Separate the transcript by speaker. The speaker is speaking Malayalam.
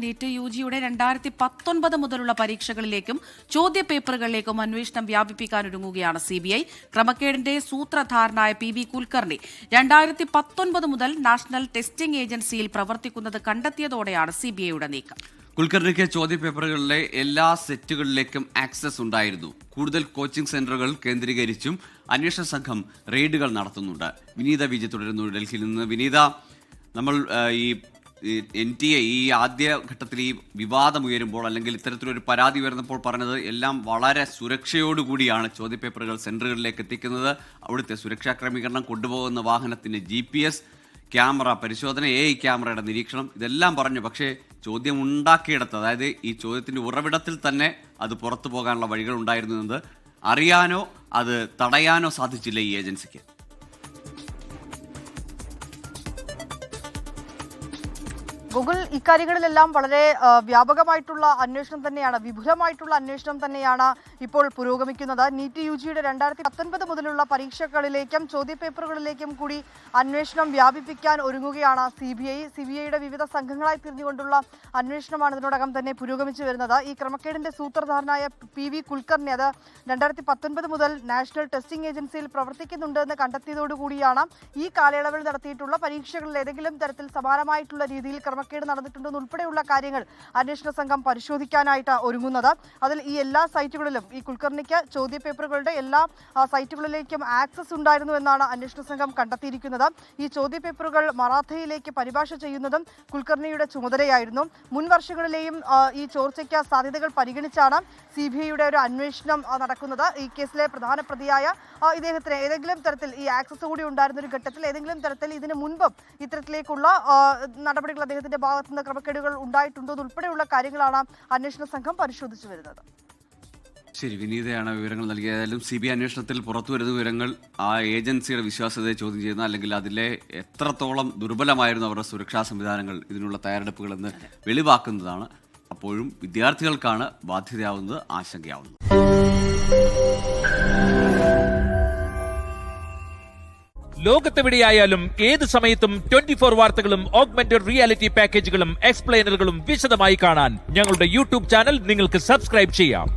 Speaker 1: നീറ്റ് യുജിയുടെ 2019 മുതലുള്ള പരീക്ഷകളിലേക്കും ചോദ്യപേപ്പറുകളിലേക്കും അന്വേഷണം വ്യാപിപ്പിക്കാനൊരുങ്ങുകയാണ് CBI. ക്രമക്കേടിന്റെ സൂത്രധാരനായ PV കുൽക്കർണി 2019 മുതൽ നാഷണൽ ടെസ്റ്റിംഗ് ഏജൻസിയിൽ പ്രവർത്തിക്കുന്നത് കണ്ടെത്തിയതോടെയാണ് CBIയുടെ നീക്കം.
Speaker 2: കുൽക്കർണിക്ക് ചോദ്യപേപ്പറുകളിലെ എല്ലാ സെറ്റുകളിലേക്കും ആക്സസ് ഉണ്ടായിരുന്നു. കൂടുതൽ കോച്ചിംഗ് സെന്ററുകൾ കേന്ദ്രീകരിച്ചും അന്വേഷണ സംഘം റെയ്ഡുകൾ നടത്തുന്നുണ്ട്. വിനീത വിജയ് തുടരുന്നു ഡൽഹിയിൽ നിന്ന്. വിനീത, നമ്മൾ ഈ NTA ഈ ആദ്യഘട്ടത്തിൽ ഈ വിവാദമുയരുമ്പോൾ അല്ലെങ്കിൽ ഇത്തരത്തിലൊരു പരാതി ഉയർന്നപ്പോൾ പറഞ്ഞത് എല്ലാം വളരെ സുരക്ഷയോടുകൂടിയാണ് ചോദ്യപേപ്പറുകൾ സെന്ററുകളിലേക്ക് എത്തിക്കുന്നത്. അവിടുത്തെ സുരക്ഷാ ക്രമീകരണം, കൊണ്ടുപോകുന്ന വാഹനത്തിന് GPS, ക്യാമറ പരിശോധന, AI ക്യാമറയുടെ നിരീക്ഷണം, ഇതെല്ലാം പറഞ്ഞു. പക്ഷേ ചോദ്യം ഉണ്ടാക്കിയെടുത്ത്, അതായത് ഈ ചോദ്യത്തിൻ്റെ ഉറവിടത്തിൽ തന്നെ അത് പുറത്തു പോകാനുള്ള വഴികൾ ഉണ്ടായിരുന്നു എന്നത് അറിയാനോ അത് തടയാനോ സാധിച്ചില്ല ഈ ഏജൻസിക്ക്.
Speaker 3: ഗൂഗിൾ ഇക്കാര്യങ്ങളിലെല്ലാം വളരെ വ്യാപകമായിട്ടുള്ള അന്വേഷണം തന്നെയാണ്, വിപുലമായിട്ടുള്ള അന്വേഷണം തന്നെയാണ് ഇപ്പോൾ പുരോഗമിക്കുന്നത്. നീറ്റ് യുജിയുടെ 2019 മുതലുള്ള പരീക്ഷകളിലേക്കും ചോദ്യപേപ്പറുകളിലേക്കും കൂടി അന്വേഷണം വ്യാപിപ്പിക്കാൻ ഒരുങ്ങുകയാണ് CBIയുടെ വിവിധ സംഘങ്ങളായി തിരിഞ്ഞുകൊണ്ടുള്ള അന്വേഷണമാണ് ഇതിനോടകം തന്നെ പുരോഗമിച്ചു വരുന്നത്. ഈ ക്രമക്കേടിന്റെ സൂത്രധാരനായ PV കുൽക്കർണി അത് 2019 മുതൽ നാഷണൽ ടെസ്റ്റിംഗ് ഏജൻസിയിൽ പ്രവർത്തിക്കുന്നുണ്ട് എന്ന് കണ്ടെത്തിയതോടുകൂടിയാണ് ഈ കാലയളവിൽ നടത്തിയിട്ടുള്ള പരീക്ഷകളിൽ ഏതെങ്കിലും തരത്തിൽ സമാനമായിട്ടുള്ള രീതിയിൽ ക്രമക്കേട് നടന്നിട്ടുണ്ടെന്ന് ഉൾപ്പെടെയുള്ള കാര്യങ്ങൾ അന്വേഷണ സംഘം പരിശോധിക്കാനായിട്ട് ഒരുങ്ങുന്നത്. അതിൽ ഈ എല്ലാ സൈറ്റുകളിലും ഈ കുൽക്കർണിക്ക് ചോദ്യപേപ്പറുകളുടെ എല്ലാ സൈറ്റുകളിലേക്കും ആക്സസ് ഉണ്ടായിരുന്നു എന്നാണ് അന്വേഷണ സംഘം കണ്ടെത്തിയിരിക്കുന്നത്. ഈ ചോദ്യപേപ്പറുകൾ മറാഠിയിലേക്ക് പരിഭാഷ ചെയ്യുന്നതും കുൽക്കർണിയുടെ ചുമതലയായിരുന്നു. മുൻ വർഷങ്ങളിലെയും ഈ ചോർച്ചയ്ക്ക് സാധ്യതകൾ പരിഗണിച്ചാണ് CBIയുടെ ഒരു അന്വേഷണം നടക്കുന്നത്. ഈ കേസിലെ പ്രധാന പ്രതിയായ ഇദ്ദേഹത്തിന് ഏതെങ്കിലും തരത്തിൽ ഈ ആക്സസ് കൂടി ഉണ്ടായിരുന്ന ഒരു ഘട്ടത്തിൽ ഏതെങ്കിലും തരത്തിൽ ഇതിനു മുൻപും ഇത്തരത്തിലേക്കുള്ള നടപടികൾ അദ്ദേഹത്തിന്റെ ഭാഗത്തു നിന്ന് ക്രമക്കേടുകൾ ഉണ്ടായിട്ടുണ്ടോ ഉൾപ്പെടെയുള്ള കാര്യങ്ങളാണ് അന്വേഷണ സംഘം പരിശോധിച്ചു വരുന്നത്.
Speaker 2: ശരി, വിനീതയാണ് വിവരങ്ങൾ നൽകിയതായാലും CBI അന്വേഷണത്തിൽ പുറത്തുവരുന്ന വിവരങ്ങൾ ആ ഏജൻസിയുടെ വിശ്വാസ്യതയെ ചോദ്യം ചെയ്യുന്ന, അല്ലെങ്കിൽ അതിലെ എത്രത്തോളം ദുർബലമായിരുന്നു അവരുടെ സുരക്ഷാ സംവിധാനങ്ങൾ, ഇതിനുള്ള തയ്യാറെടുപ്പുകളെന്ന് വെളിവാക്കുന്നതാണ്. അപ്പോഴും വിദ്യാർത്ഥികൾക്കാണ് ബാധ്യതയാവുന്നത്, ആശങ്കയാവുന്നത്.
Speaker 4: ലോകത്തെവിടെയായാലും ഏത് സമയത്തും 24 വാർത്തകളും ഓഗ്മെന്റഡ് റിയാലിറ്റി പാക്കേജുകളും എക്സ്പ്ലെയിനറുകളും വിശദമായി കാണാൻ ഞങ്ങളുടെ YouTube ചാനൽ നിങ്ങൾക്ക് സബ്സ്ക്രൈബ് ചെയ്യാം.